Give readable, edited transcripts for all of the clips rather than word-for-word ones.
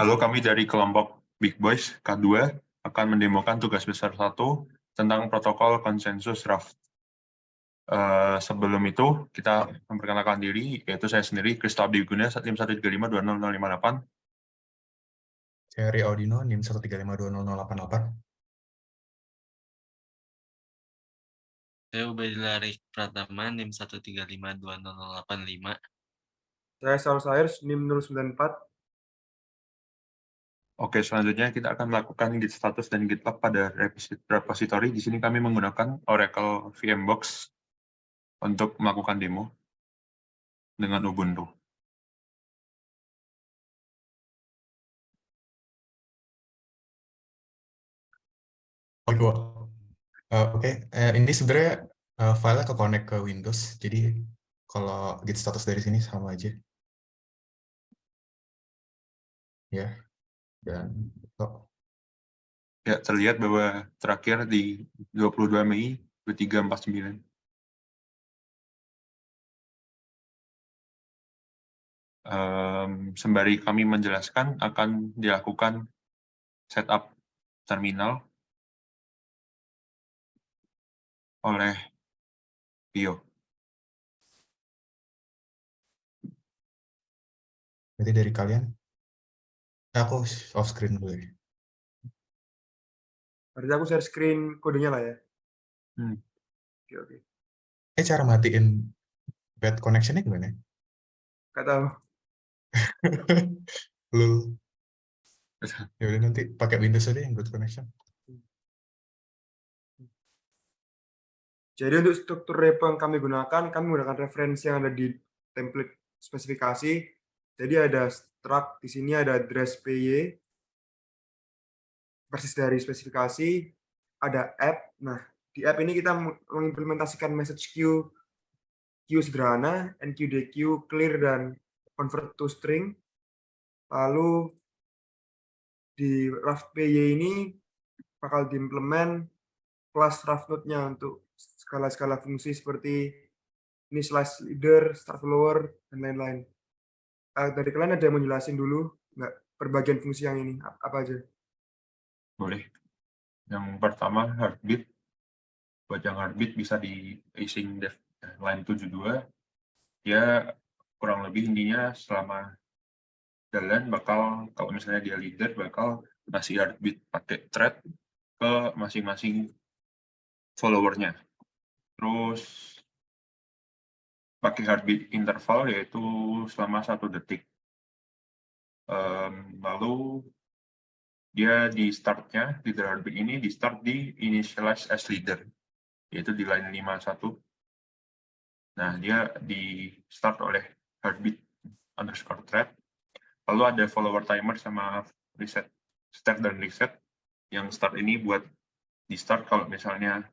Halo, kami dari kelompok Big Boys K2 akan mendemokan tugas besar 1 tentang protokol konsensus draft. Sebelum itu, kita memperkenalkan diri, yaitu saya sendiri, Kristo Abdi Guna, NIM 135200058. Saya Ri Audino, NIM 135200088. Saya Ubaidillah Arif Pratama, NIM 135200085. Saya Saul Sayers, NIM 094. Oke, selanjutnya kita akan melakukan git status dan gitlog pada repository. Di sini kami menggunakan Oracle VMbox untuk melakukan demo dengan Ubuntu. Oke, ini sebenarnya filenya ke-connect ke Windows, jadi kalau git status dari sini sama aja. Ya, dan Ya, terlihat bahwa terakhir di 22 Mei 2349. Sembari kami menjelaskan, akan dilakukan setup terminal oleh Pio. berarti dari kalian, aku off screen dulu ya. Berarti aku share screen kodenya lah ya. Oke. Cara matiin bad connection-nya gimana? Nggak tahu. Lul. Ya udah, nanti pakai Windows aja yang good connection. Jadi untuk struktur repo yang kami gunakan, kami menggunakan referensi yang ada di template spesifikasi. Jadi ada struct, di sini ada address PY, persis dari spesifikasi, ada app. Nah, di app ini kita mengimplementasikan message queue sederhana, enqueueDQ, clear, dan convert to string. Lalu di Raft PY ini bakal diimplement kelas Raft node-nya untuk skala-skala fungsi seperti ini slash leader, start follower, dan lain-lain. Dari kalian ada yang menjelasin dulu nggak perbagian fungsi yang ini apa aja? Boleh. Yang pertama, heartbeat. Buat yang heartbeat bisa di async dev line 72. Dia kurang lebih intinya selama jalan bakal, kalau misalnya dia leader, bakal ngasih heartbeat pakai thread ke masing-masing followernya. Terus pakai heartbeat interval, yaitu selama 1 detik. Lalu dia di startnya, leader heartbeat ini di start di initialize as leader, yaitu di line 51. Nah, dia di start oleh heartbeat underscore thread. Lalu ada follower timer sama reset, start dan reset. Yang start ini buat di start kalau misalnya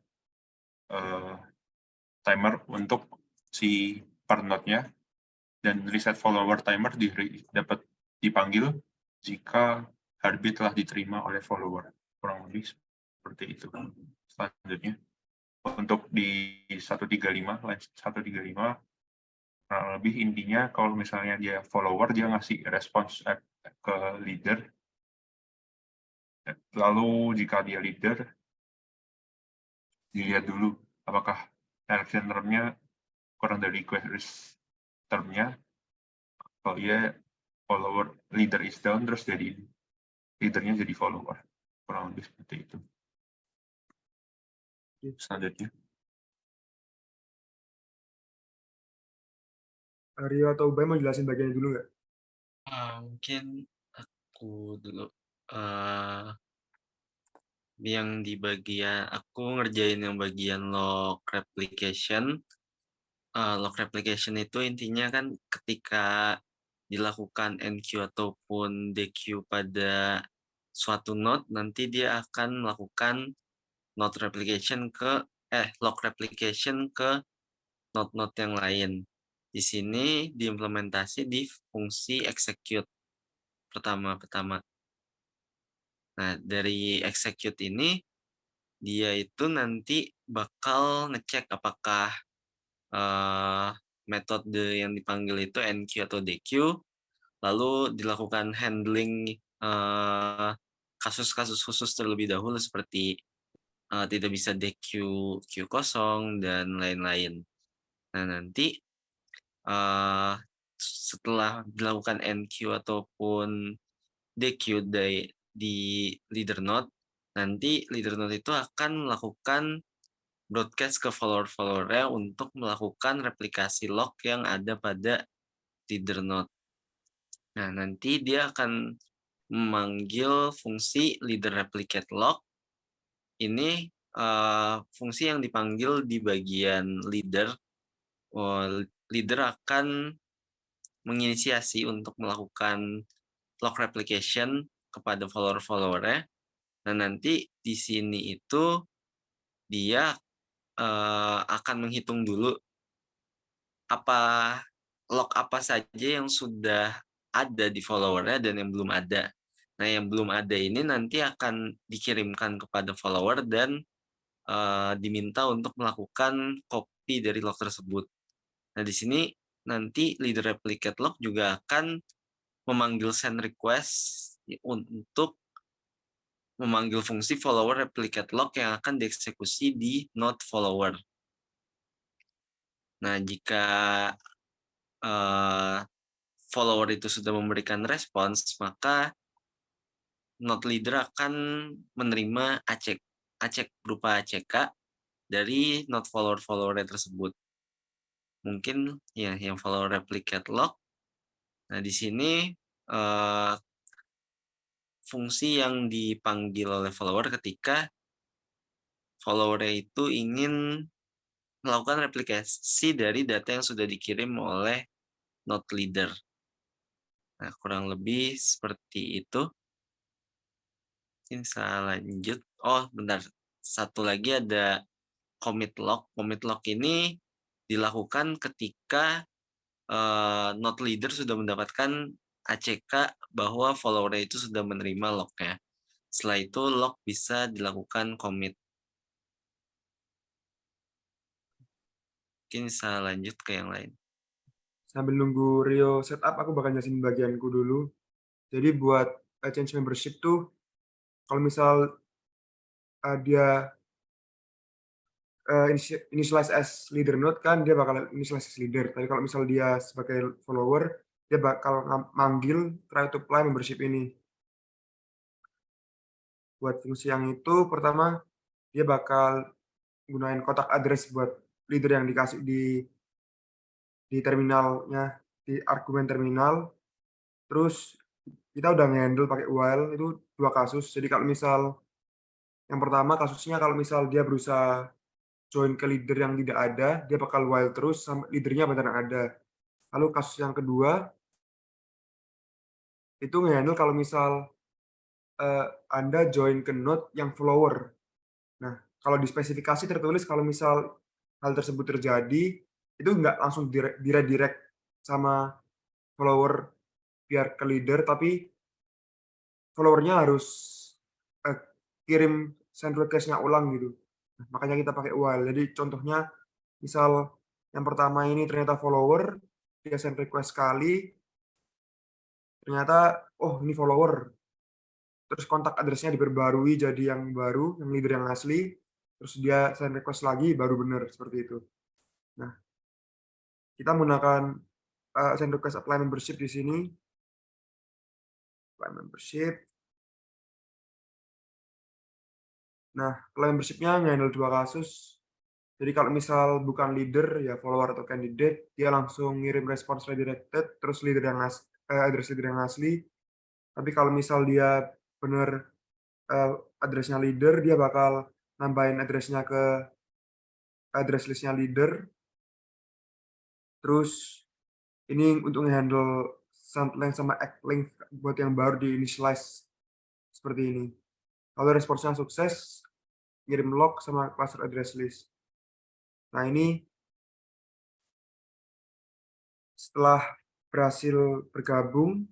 timer untuk si per node-nya, dan reset follower timer dapat dipanggil jika heartbeat telah diterima oleh follower. Kurang lebih seperti itu. Selanjutnya, untuk di 135, line 135, kurang lebih intinya kalau misalnya dia follower, dia ngasih respons ke leader. Lalu jika dia leader, dilihat dulu apakah election term-nya kurang dari request term-nya. Kalau dia follower leader is down, terus jadi leadernya jadi follower. Kurang lebih seperti itu. Selanjutnya. Rio atau Ubay mau jelasin bagiannya dulu nggak? Mungkin aku dulu. Yang di bagian aku ngerjain yang bagian log replication. Log replication itu intinya kan ketika dilakukan enqueue ataupun dequeue pada suatu node, nanti dia akan melakukan log replication ke node-node yang lain. Di sini diimplementasi di fungsi execute pertama. Nah, dari execute ini dia itu nanti bakal ngecek apakah metode yang dipanggil itu enqueue atau dequeue, lalu dilakukan handling kasus-kasus khusus terlebih dahulu seperti tidak bisa DQ queue kosong dan lain-lain. Nah, nanti setelah dilakukan NQ ataupun DQ di leader node, nanti leader node itu akan melakukan broadcast ke follower-followernya untuk melakukan replikasi lock yang ada pada leader node. Nah, nanti dia akan memanggil fungsi leader replicate lock. Ini fungsi yang dipanggil di bagian leader. Leader akan menginisiasi untuk melakukan lock replication kepada follower-followernya. Nah, nanti di sini itu dia akan menghitung dulu lock apa saja yang sudah ada di followernya dan yang belum ada. Nah, yang belum ada ini nanti akan dikirimkan kepada follower dan diminta untuk melakukan copy dari lock tersebut. Nah, di sini nanti leader replicate lock juga akan memanggil send request untuk memanggil fungsi follower replicate lock yang akan dieksekusi di node follower. Nah, jika follower itu sudah memberikan respons, maka node leader akan menerima ACK berupa ACK dari node follower-follower tersebut. Mungkin ya yang follower replicate lock. Nah, di sini fungsi yang dipanggil oleh follower ketika follower itu ingin melakukan replikasi dari data yang sudah dikirim oleh node leader. Nah, kurang lebih seperti itu. Mungkin saya lanjut. Oh, bentar. Satu lagi ada commit lock. Commit lock ini dilakukan ketika node leader sudah mendapatkan ACK bahwa follower itu sudah menerima locknya. Setelah itu lock bisa dilakukan commit. Mungkin saya lanjut ke yang lain. Sambil nunggu Rio setup, aku bakal jelasin bagianku dulu. Jadi buat change membership tuh, kalau misal dia initialize as leader node kan, dia bakal initialize as leader. Tapi kalau misal dia sebagai follower, dia bakal manggil try to apply membership ini. Buat fungsi yang itu, pertama dia bakal gunain kotak address buat leader yang dikasih di terminalnya, di argumen terminal. Terus kita udah nge-handle pakai while, itu 2 kasus. Jadi kalau misal yang pertama kasusnya kalau misal dia berusaha join ke leader yang tidak ada, dia bakal while terus sampai leadernya benar-benar ada. Lalu kasus yang kedua itu nge-handle kalau misal Anda join ke node yang follower. Nah, kalau di spesifikasi tertulis kalau misal hal tersebut terjadi, itu nggak langsung direct sama follower biar ke leader, tapi followernya harus kirim send request-nya ulang gitu. Nah, makanya kita pakai while. Jadi contohnya, misal yang pertama ini ternyata follower, dia send request sekali, ternyata, oh ini follower, terus kontak address-nya diperbarui jadi yang baru, yang leader yang asli, terus dia send request lagi, baru benar, seperti itu. Nah, kita menggunakan send request apply membership di sini. Apply membership. Nah, apply membership-nya nge-handle 2 kasus. Jadi kalau misal bukan leader, ya follower atau candidate, dia langsung ngirim response redirected, terus leader yang address leader yang asli. Tapi kalau misal dia benar address-nya leader, dia bakal nambahin address-nya ke address list-nya leader. Terus ini untuk nge-handle length sama act length buat yang baru di initialize seperti ini. Kalau responsnya sukses, ngirim lock sama cluster address list. Nah, ini setelah berhasil bergabung,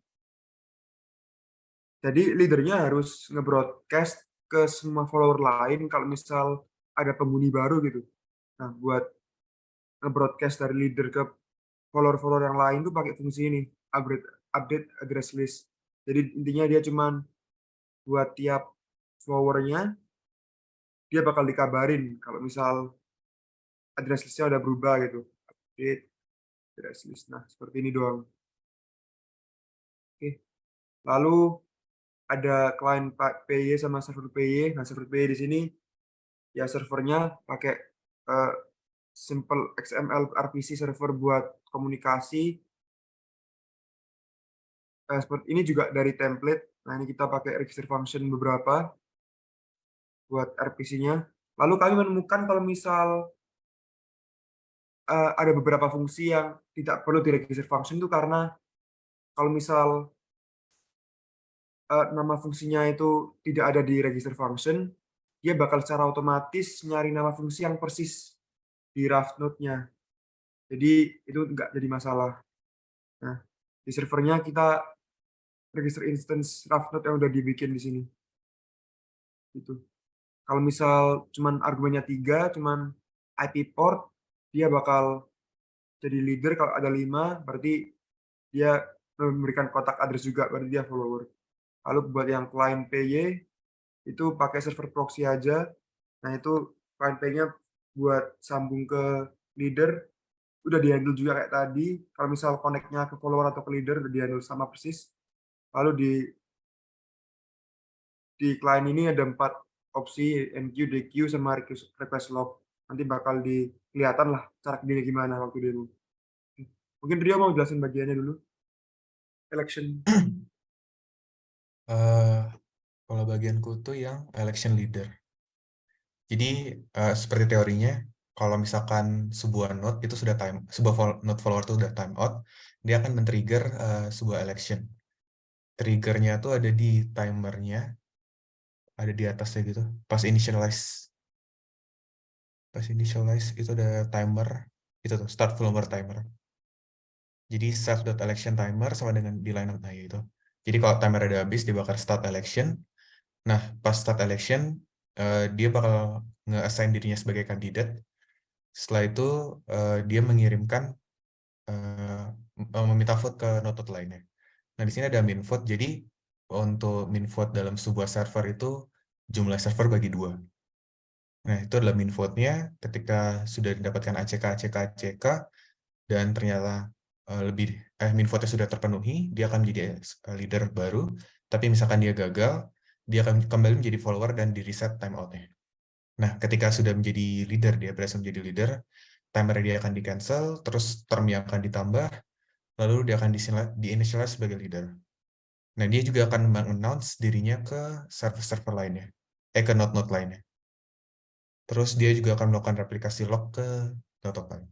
jadi leadernya harus nge-broadcast ke semua follower lain kalau misal ada penghuni baru gitu. Nah, buat nge-broadcast dari leader ke follower-follower yang lain tuh pakai fungsi ini, update address list. Jadi intinya dia cuman buat tiap followernya dia bakal dikabarin kalau misal address list-nya udah berubah gitu. Update address list. Nah, seperti ini doang. Oke. Lalu ada client PY sama server PY. Nah, server PY di sini ya servernya pakai simple XML RPC server buat komunikasi. Seperti ini juga dari template. Nah, ini kita pakai register function beberapa buat RPC-nya. Lalu kami menemukan kalau misal ada beberapa fungsi yang tidak perlu di register function itu karena kalau misal nama fungsinya itu tidak ada di register function, dia bakal secara otomatis nyari nama fungsi yang persis di Raft node-nya. Jadi itu nggak jadi masalah. Nah, di servernya kita register instance Raft node yang udah dibikin di sini. Gitu. Kalau misal cuman argumennya 3, cuman IP port, dia bakal jadi leader. Kalau ada 5, berarti dia memberikan kotak address juga, berarti dia follower. Lalu buat yang client PY, itu pakai server proxy aja. Nah, itu client PY-nya buat sambung ke leader, udah di-handle juga kayak tadi. Kalau misal connect-nya ke follower atau ke leader, udah di-handle sama persis. Lalu di client ini ada 4 opsi, enqueue, dequeue, sama request log. Nanti bakal kelihatan lah cara kerjanya gimana waktu demo. Mungkin Rio mau jelasin bagiannya dulu. Election. Kalau bagianku tuh yang election leader. Jadi seperti teorinya, kalau misalkan sebuah node itu sudah node follower itu sudah time out, dia akan men-trigger sebuah election. Triggernya tuh ada di timernya, ada di atasnya gitu. Pas initialize itu ada timer, itu tuh start follower timer. Jadi self.election timer sama dengan di line up itu. Jadi kalau timer udah habis, dia bakal start election. Nah, pas start election, dia bakal nge-assign dirinya sebagai kandidat. Setelah itu, dia mengirimkan, meminta vote ke node lainnya. Nah, di sini ada min vote. Jadi, untuk min vote dalam sebuah server itu, jumlah server bagi 2. Nah, itu adalah min vote-nya ketika sudah didapatkan ACK, dan ternyata min vote-nya sudah terpenuhi, dia akan menjadi leader baru. Tapi misalkan dia gagal, dia akan kembali menjadi follower dan di-reset timeout-nya. Nah, ketika sudah menjadi leader, dia berhasil menjadi leader, timer dia akan di-cancel, terus term-nya akan ditambah, lalu dia akan di-initialize sebagai leader. Nah, dia juga akan meng-announce dirinya ke server-server lainnya, ke node-node lainnya. Terus dia juga akan melakukan replikasi log ke node lain.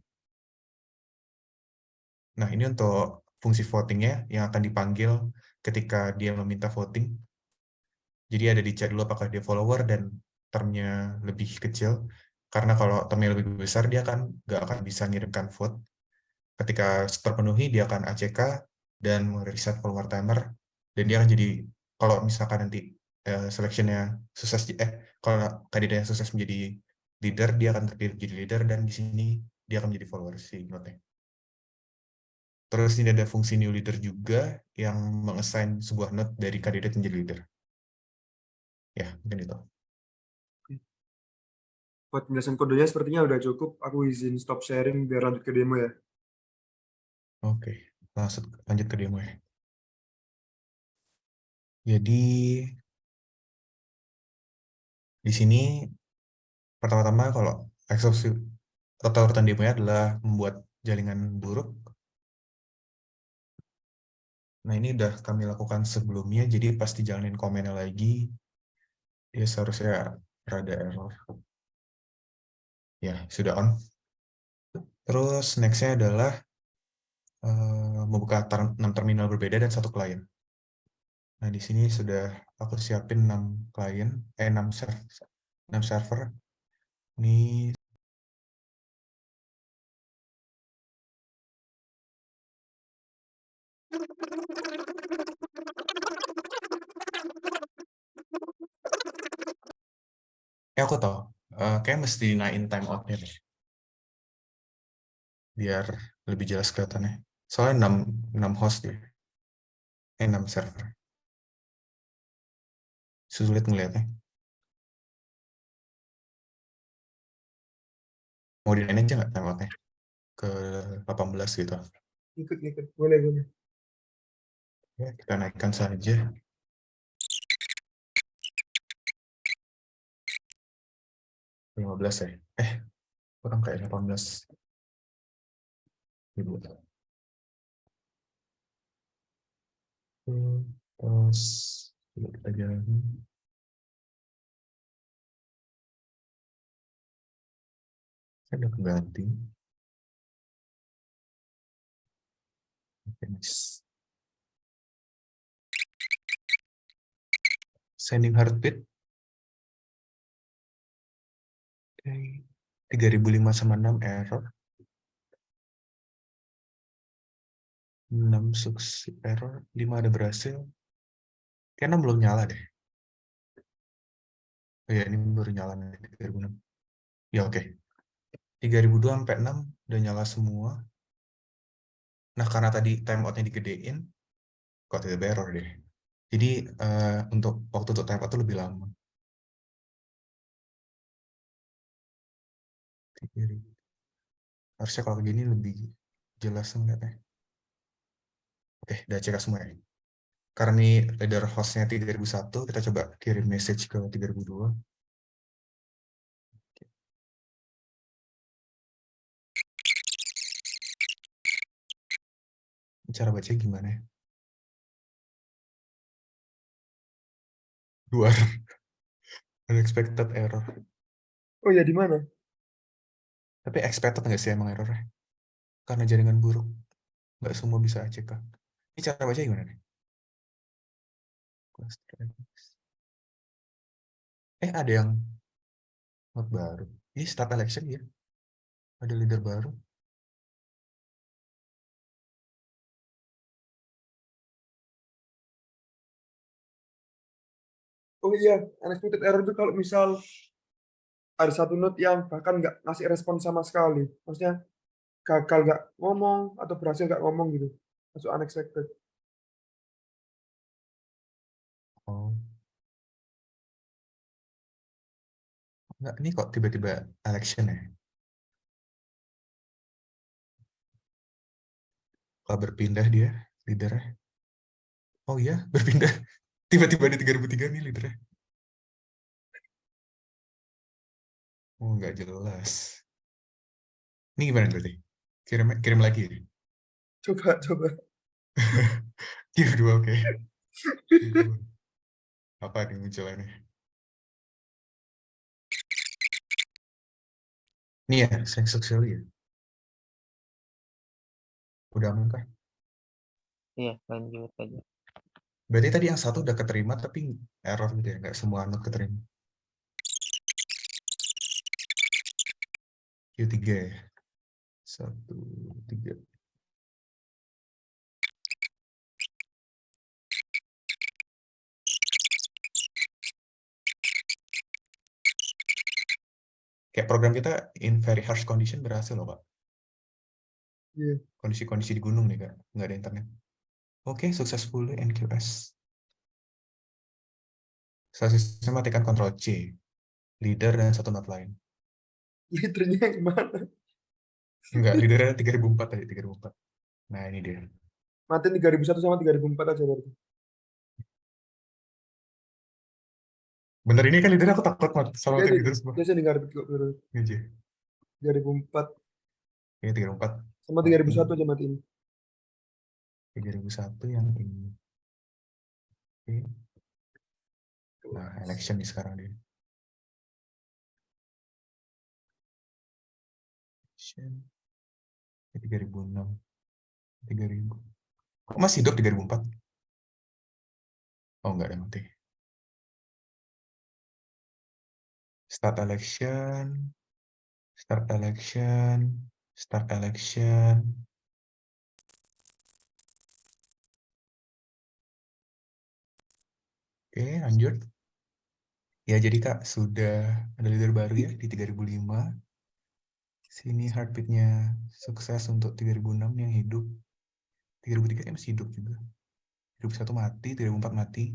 Nah, ini untuk fungsi votingnya yang akan dipanggil ketika dia meminta voting. Jadi ada dicek dulu apakah dia follower dan termnya lebih kecil. Karena kalau termnya lebih besar, dia nggak akan bisa ngirimkan vote. Ketika terpenuhi, dia akan ACK dan reset follower timer. Dan dia akan jadi, kalau misalkan nanti selection-nya sukses, kalau kandidatnya sukses menjadi leader, dia akan terpilih menjadi leader, dan di sini dia akan menjadi follower si node-nya. Terus ini ada fungsi new leader juga yang mengassign sebuah node dari kandidat menjadi leader. Ya, mungkin itu. Buat penjelasan kodenya sepertinya udah cukup. Aku izin stop sharing biar lanjut ke demo ya. Oke, lanjut ke demo ya. Jadi di sini pertama-tama kalau eksekusi total urutan demonya adalah membuat jaringan buruk. Nah, ini udah kami lakukan sebelumnya, jadi pas dijalanin komennya lagi, dia seharusnya rada error. Ya, sudah on. Terus next-nya adalah membuka 6 terminal berbeda dan 1 klien. Nah, di sini sudah aku siapin 6 klien, 6 server. Ini aku tahu, kayak mesti naikin timeout-nya deh. Biar lebih jelas kelihatannya. Soalnya 6 host dia. 6 server. Sulit ngeliatnya. Mau dinaik aja nggak timeoutnya? Ke 18 gitu. Ikut. Boleh. Ya, kita naikkan saja. 15 ya? Kurang kayak 18. Terus kita jalan. Saya udah keganti. Next. Sending heartbeat. Oke. 3005 sama 6 error. 6 sukses error, 5 ada berhasil. Kayaknya 6 belum nyala deh. Oh ya, ini baru nyala nih, 3006. Ya oke. 3002 sampai 6 udah nyala semua. Nah, karena tadi timeoutnya digedein, kok tidak error deh. Jadi untuk waktu untuk timeout itu lebih lama. 3000. Harusnya kalau begini lebih jelas ngeliatnya. Oke, udah cek semua ya. Karena ini leader hostnya 3001, kita coba kirim message ke 3002. Cara baca gimana ya? Luar. Unexpected error. Oh ya, di mana? Tapi expected nggak sih emang errornya? Karena jaringan buruk. Nggak semua bisa ACK. Ini cara baca gimana nih? Ada yang not baru. Ini start election ya? Ada leader baru. Oh iya, unexpected error itu kalau misal ada satu node yang bahkan nggak ngasih respon sama sekali. Maksudnya gagal nggak ngomong atau berhasil nggak ngomong gitu. Masuk unexpected. Oh. Nggak, ini kok tiba-tiba election ya? Kalau berpindah dia, leadernya. Oh iya, berpindah. Tiba-tiba di 3003 nih leadernya. Oh, nggak jelas. Ini gimana berarti? Kirim lagi ya? Coba. Kirim dua, oke. Apa nih munculannya? Ini ya, successfully ya? Udah aman kah? Iya, lanjut aja. Berarti tadi yang satu udah keterima, tapi error gitu ya? Nggak semua node keterima. Q3 ya? 1, 3. Kayak program kita in very harsh condition berhasil loh, Pak. Iya. Kondisi-kondisi di gunung nih, Kak. Nggak ada internet. Oke, successfully NQS. Saya matikan Ctrl C. Leader dan satu node lain. Leadernya yang mana? Enggak, leadernya 3004 tadi, 3004. Nah, ini dia. Matiin 3001 sama 3004 aja berarti. Bener ini kan leader aku takut sama Iya, tim leader semua. biasa dengar kok bener. Ini aja. 3004 Ini 3004. sama 3001 aja matiin. 3001 yang ini. Oke. Nah, election nih sekarang dia. Election. 3006. 3000. Kok masih hidup 3004? Oh, enggak ada mati. Start election. Start election. Start election. Oke, lanjut. Ya, jadi Kak, sudah ada leader baru ya di 3005. Sini heartbeat-nya sukses untuk 3006 yang hidup. 3003 masih hidup juga. 3001 mati, 3004 mati.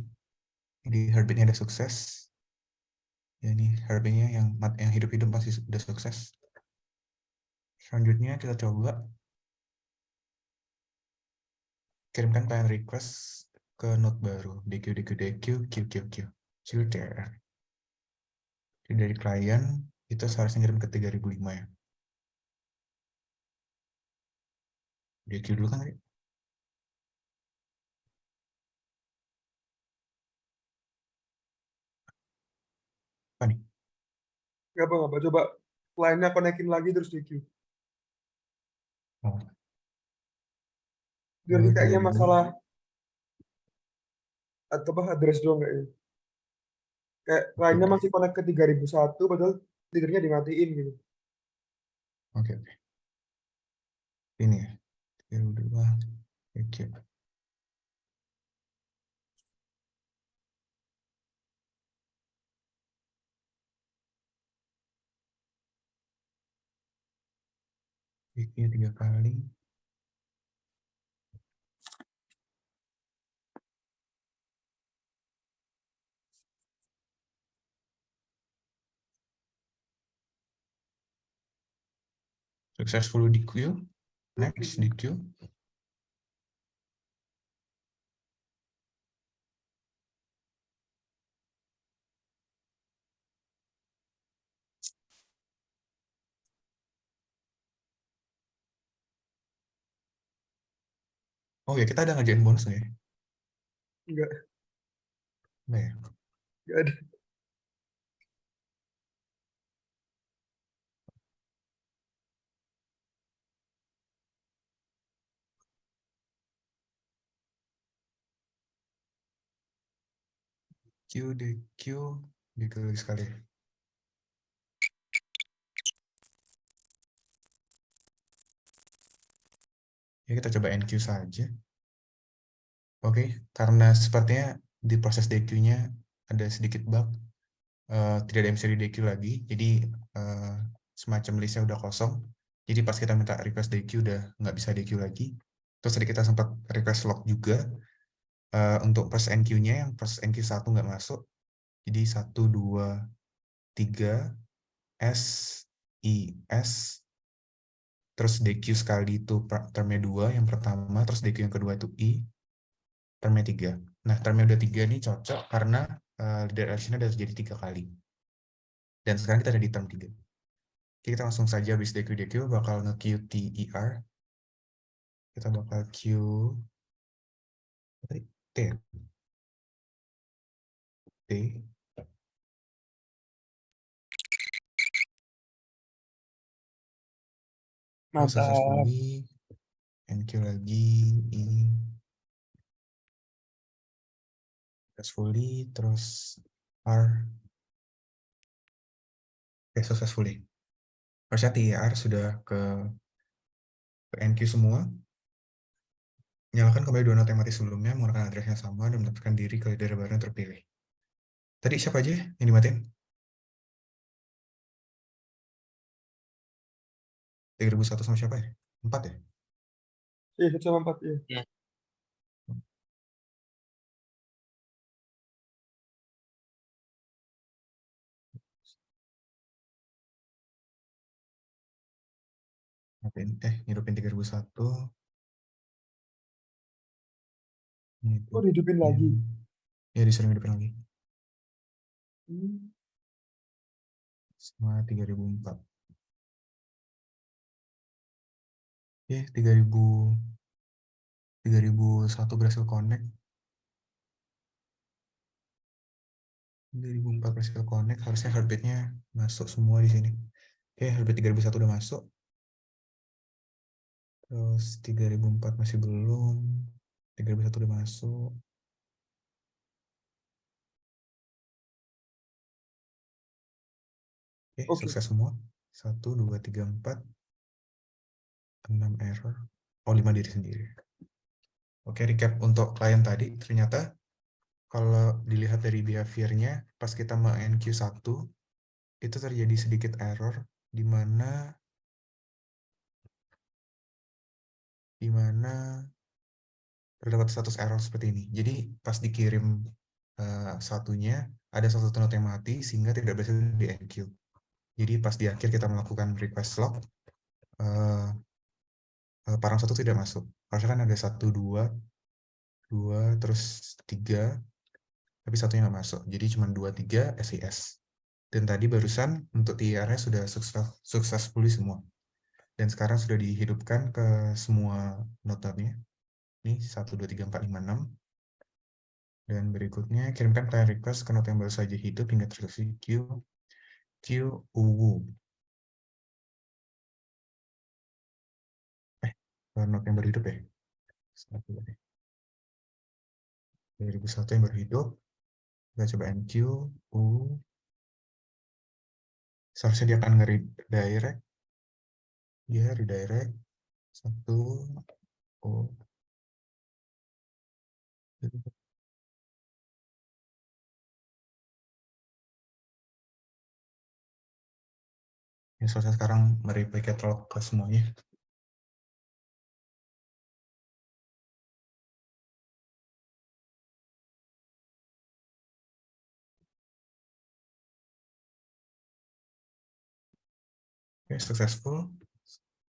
Jadi heartbeat-nya udah sukses. Ya ini heartbeat-nya yang hidup-hidup masih udah sukses. Selanjutnya kita coba kirimkan client request ke node baru DQ Q there. Jadi dari klien itu seharusnya ngirim ke 3005 ya. DQ dulu kan tadi. Apa nih? Nggak apa, coba kliennya konekin lagi terus di queue. Oh, Biar oh, kayaknya 3000. masalah atau apa address doang kayaknya. Kayak kliennya Oke. masih connect ke 3001 padahal leadernya dimatiin gitu. Oke. Ini ya. 3002. Oke. Kliknya 3 kali. Successful DQ. Next DQ. Oh ya, kita ada ngajain bonus nggak ya? Enggak, Nggak ya? enggak ada. DQ lagi sekali. Ya, kita coba NQ saja. Oke, karena sepertinya di proses DQ-nya ada sedikit bug. Tidak ada yang bisa di DQ lagi, jadi semacam listnya udah kosong. Jadi pas kita minta request DQ udah nggak bisa DQ lagi. Terus tadi kita sempat request log juga. Untuk proses NQ-nya yang proses NQ1 nggak masuk. Jadi 1, 2, 3, S, I, S, terus DQ sekali itu termnya 2 yang pertama, terus DQ yang kedua itu I, termnya 3. Nah, termnya udah 3 nih cocok karena leader action-nya udah jadi 3 kali. Dan sekarang kita ada di term 3. Kita langsung saja habis DQ bakal nge-Q TER. Kita bakal Q T. T. Mantap. Successfully. NQ lagi. I. Successfully. Terus R. Oke, successfully. Harusnya TER sudah ke NQ semua. Nyalakan kembali dua note yang mati sebelumnya, menggunakan address yang sama, dan mendapatkan diri ke leader baru yang terpilih. Tadi siapa aja yang dimatiin? 3001 sama siapa ya? 4 ya? Iya, 1 sama 4 ya. Ya. Hidupin 3001. Oh, dihidupin lagi. Ya, disuruh hidupin lagi. Hmm. Sama 3004. Oke, 3001 berhasil connect. 3004 berhasil connect, harusnya heartbeat-nya masuk semua di sini. Oke, heartbeat 3001 udah masuk. Terus 3004 masih belum. 3001 udah masuk. Oke, Oke. sukses semua. 1, 2, 3, 4. 6 error. Oh, 5 diri sendiri. Oke, recap untuk klien tadi. Ternyata kalau dilihat dari behavior-nya, pas kita nge-NQ1, itu terjadi sedikit error, di mana terdapat status error seperti ini. Jadi pas dikirim satunya ada satu node yang mati sehingga tidak berhasil di enqueue. Jadi pas di akhir kita melakukan request log, parang satu tidak masuk. Harusnya kan ada 1, 2, terus 3, tapi satunya nggak masuk. Jadi cuma 2, 3 SIS. Dan tadi barusan untuk TIR-nya sudah successfully semua. Dan sekarang sudah dihidupkan ke semua node-nya. Ini 1, 2, 3, 4, 5, 6. Dan berikutnya kirimkan client request ke node yang baru saja hidup hingga terselesai queue UWU. Node yang baru hidup ya? 2001 yang baru hidup. Kita coba NQ, seharusnya dia akan nge-redirect. Ya, redirect. 1, ini selesai sekarang mereplicate log ke semuanya. Oke, successful.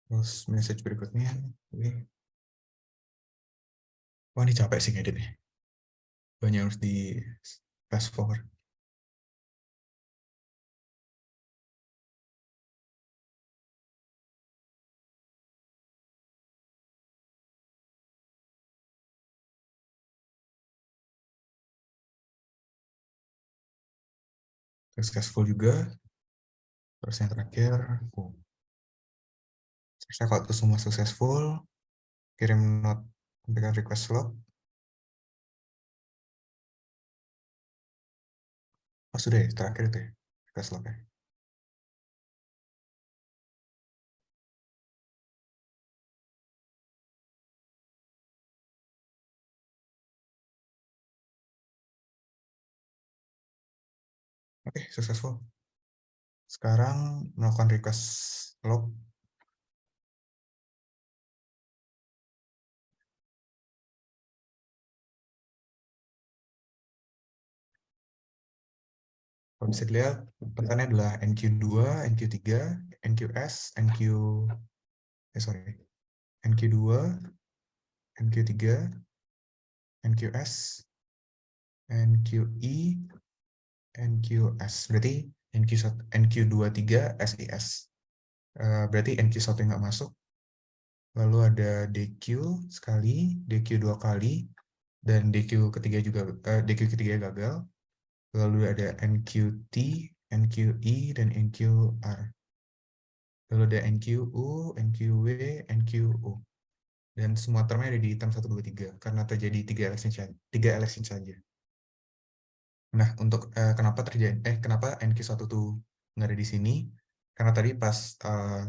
Terus message berikutnya. Oke. Wah, ini capek sih ngeditnya. Banyak harus di fast forward. Successful juga. Terus yang terakhir, selesai kalau itu semua successful, kirim note memberikan request log. Oh, sudah ya, terakhir itu ya, request log ya. Oke, successful. Sekarang melakukan request log. Kalau bisa dilihat, pesannya adalah NQ2, NQ3, NQS, NQ2, NQ3, NQS, NQI, NQS. Berarti NQ23 SIS. Berarti NQ1 yang nggak masuk. Lalu ada DQ sekali, DQ 2 kali, dan DQ ketiga gagal. Lalu ada NQT, NQI, dan NQR. Lalu ada NQU, NQW, NQO. Dan semua termnya ada di item 1, 2, 3, karena terjadi 3 election saja. Nah, untuk kenapa NQ1 tuh nggak ada di sini? Karena tadi pas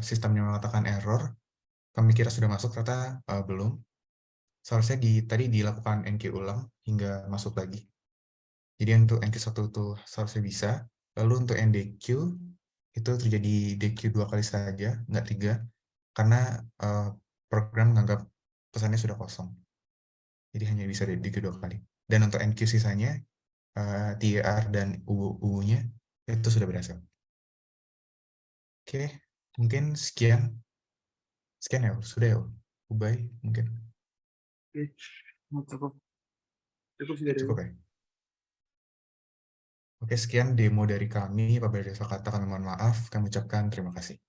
sistemnya mengatakan error, kami kira sudah masuk, ternyata belum. Seharusnya tadi dilakukan NQ ulang hingga masuk lagi. Jadi untuk NQ1 itu seharusnya bisa. Lalu untuk NDQ itu terjadi DQ 2 kali saja, nggak 3, karena program menganggap pesannya sudah kosong. Jadi hanya bisa DQ 2 kali. Dan untuk NQ sisanya, TIR dan UU-nya itu sudah berhasil. Oke, mungkin sekian. Sekian ya, sudah ya, Ubay mungkin. Cukup sudah. Cukup ya. Oke, sekian demo dari kami. Apabila ada salah kata, kami mohon maaf. Kami ucapkan terima kasih.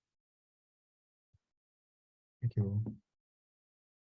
Thank you.